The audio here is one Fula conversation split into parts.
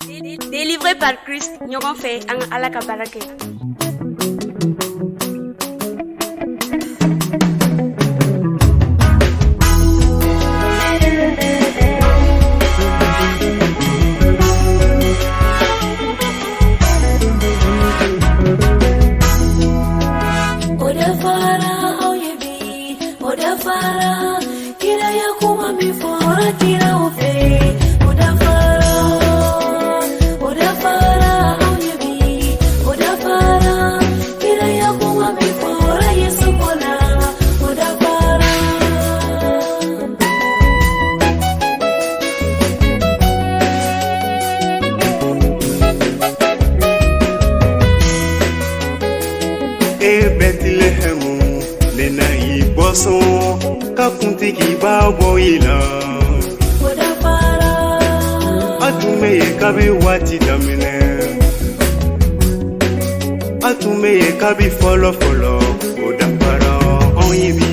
Délivré par Christ, ɲɔgɔn fɛ an ka Ala ka baara kɛ. Bethlehemu nena iboso kakuntigi baboila atumeye kabi wati damine atumeye kabi folo odapara onyibi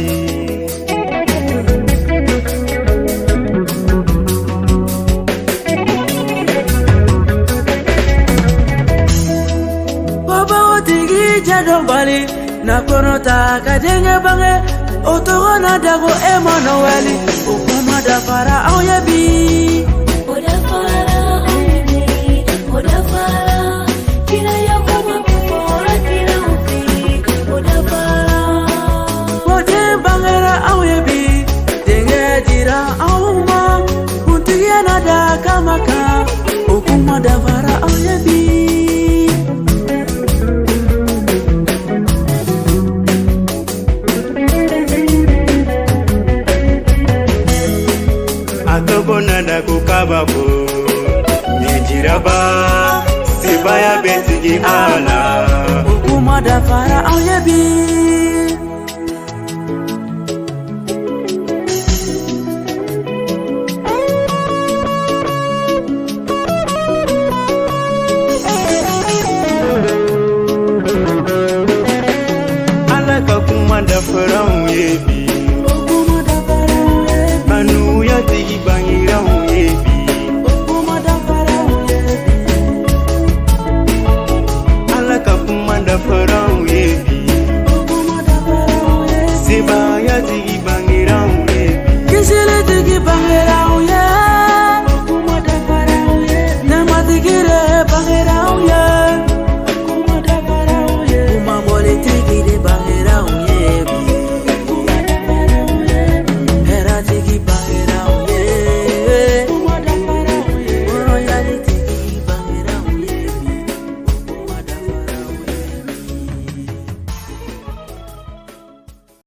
baba otigi jadombali na konota kadenge bange otogona dago Emmanueli okuma da fara auyebi oda fara kila yakuma pora kila upi oda fara ode bangera auyebi denge jira auma kuntiya na da kamaka okuma da fara auyebi Atobonada kukababo Nejiraba Sibaya betigi ala Ukuma da fara auyebi Ala kakuma da fara auyebi Tigi bangira uyebi okuma da fara auyebi ala kapumanda fara uyebi okuma da fara auyebi siba ya tigi bangira uyebi kisile tigi bangira uyebi okuma da fara auyebi nama tigire